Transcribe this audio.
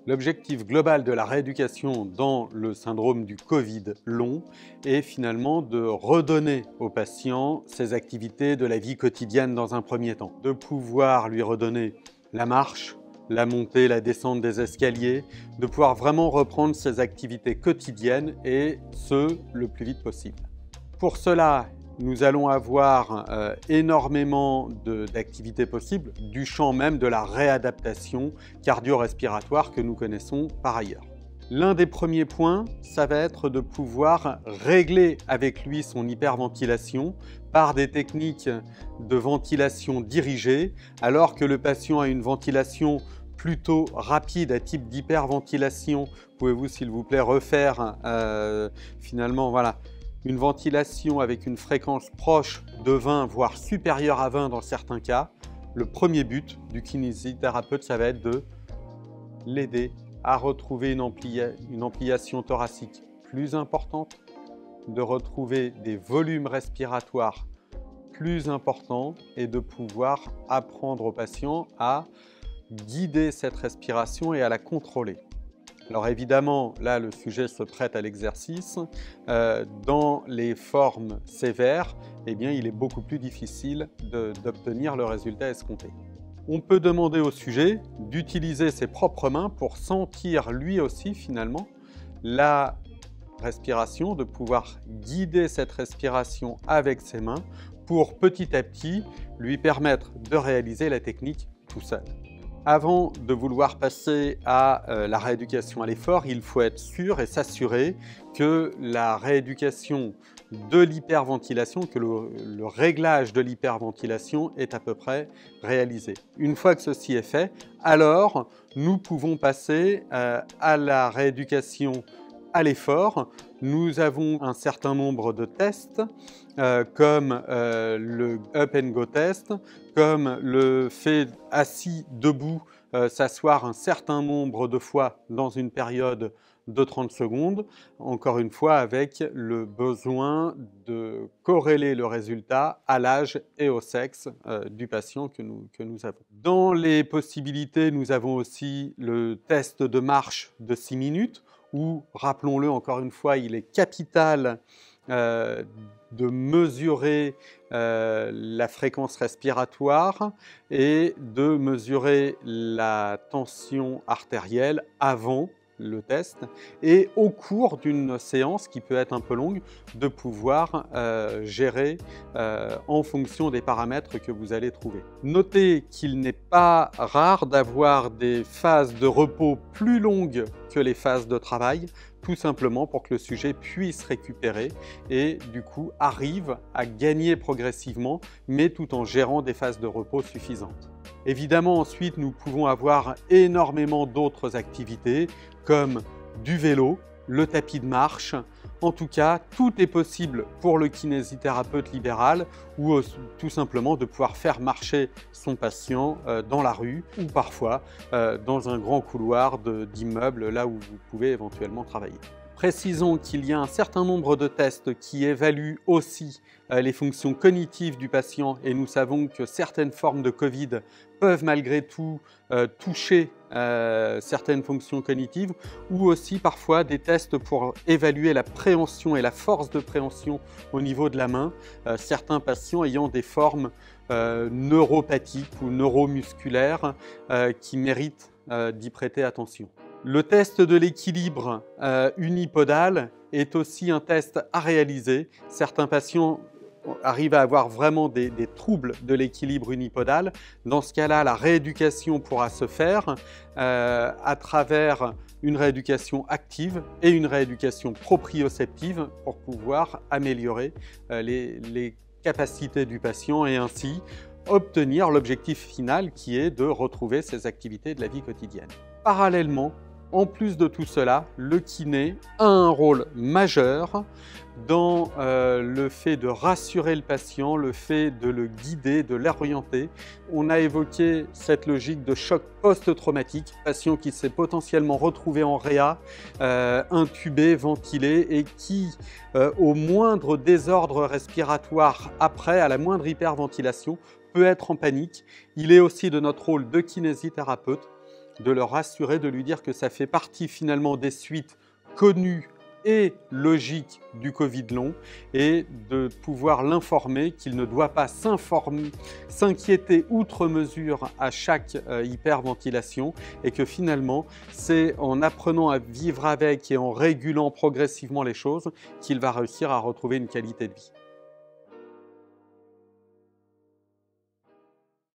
L'objectif global de la rééducation dans le syndrome du Covid long est finalement de redonner au patient ses activités de la vie quotidienne dans un premier temps, de pouvoir lui redonner la marche, la montée, la descente des escaliers, de pouvoir vraiment reprendre ses activités quotidiennes et ce, le plus vite possible. Pour cela, nous allons avoir énormément d'activités possibles du champ même de la réadaptation cardio-respiratoire que nous connaissons par ailleurs. L'un des premiers points, ça va être de pouvoir régler avec lui son hyperventilation par des techniques de ventilation dirigée, alors que le patient a une ventilation plutôt rapide à type d'hyperventilation. Pouvez-vous s'il vous plaît refaire finalement voilà, une ventilation avec une fréquence proche de 20 voire supérieure à 20 dans certains cas. Le premier but du kinésithérapeute, ça va être de l'aider à retrouver une ampliation thoracique plus importante, de retrouver des volumes respiratoires plus importants et de pouvoir apprendre au patient à guider cette respiration et à la contrôler. Alors évidemment, là, le sujet se prête à l'exercice. Dans les formes sévères, eh bien, il est beaucoup plus difficile d'obtenir le résultat escompté. On peut demander au sujet d'utiliser ses propres mains pour sentir lui aussi finalement la respiration, de pouvoir guider cette respiration avec ses mains pour petit à petit lui permettre de réaliser la technique tout seul. Avant de vouloir passer à la rééducation à l'effort, il faut être sûr et s'assurer que la rééducation de l'hyperventilation, que le réglage de l'hyperventilation est à peu près réalisé. Une fois que ceci est fait, alors nous pouvons passer à la rééducation à l'effort. Nous avons un certain nombre de tests comme le Up and Go test, comme le fait assis, debout, s'asseoir un certain nombre de fois dans une période de 30 secondes, encore une fois avec le besoin de corréler le résultat à l'âge et au sexe du patient que nous avons. Dans les possibilités, nous avons aussi le test de marche de 6 minutes, où, rappelons-le encore une fois, il est capital de mesurer la fréquence respiratoire et de mesurer la tension artérielle avant le test et au cours d'une séance qui peut être un peu longue, de pouvoir gérer en fonction des paramètres que vous allez trouver. Notez qu'il n'est pas rare d'avoir des phases de repos plus longues que les phases de travail, tout simplement pour que le sujet puisse récupérer et du coup arrive à gagner progressivement, mais tout en gérant des phases de repos suffisantes. Évidemment, ensuite, nous pouvons avoir énormément d'autres activités comme du vélo, le tapis de marche. En tout cas, tout est possible pour le kinésithérapeute libéral ou tout simplement de pouvoir faire marcher son patient dans la rue ou parfois dans un grand couloir d'immeuble là où vous pouvez éventuellement travailler. Précisons qu'il y a un certain nombre de tests qui évaluent aussi les fonctions cognitives du patient et nous savons que certaines formes de Covid peuvent malgré tout toucher certaines fonctions cognitives ou aussi parfois des tests pour évaluer la préhension et la force de préhension au niveau de la main, certains patients ayant des formes neuropathiques ou neuromusculaires qui méritent d'y prêter attention. Le test de l'équilibre unipodal est aussi un test à réaliser. Certains patients arrivent à avoir vraiment des troubles de l'équilibre unipodal. Dans ce cas-là, la rééducation pourra se faire à travers une rééducation active et une rééducation proprioceptive pour pouvoir améliorer les capacités du patient et ainsi obtenir l'objectif final qui est de retrouver ses activités de la vie quotidienne. Parallèlement, en plus de tout cela, le kiné a un rôle majeur dans le fait de rassurer le patient, le fait de le guider, de l'orienter. On a évoqué cette logique de choc post-traumatique, patient qui s'est potentiellement retrouvé en réa, intubé, ventilé et qui, au moindre désordre respiratoire après, à la moindre hyperventilation, peut être en panique. Il est aussi de notre rôle de kinésithérapeute de le rassurer, de lui dire que ça fait partie finalement des suites connues et logiques du Covid long et de pouvoir l'informer qu'il ne doit pas s'inquiéter outre mesure à chaque hyperventilation et que finalement c'est en apprenant à vivre avec et en régulant progressivement les choses qu'il va réussir à retrouver une qualité de vie.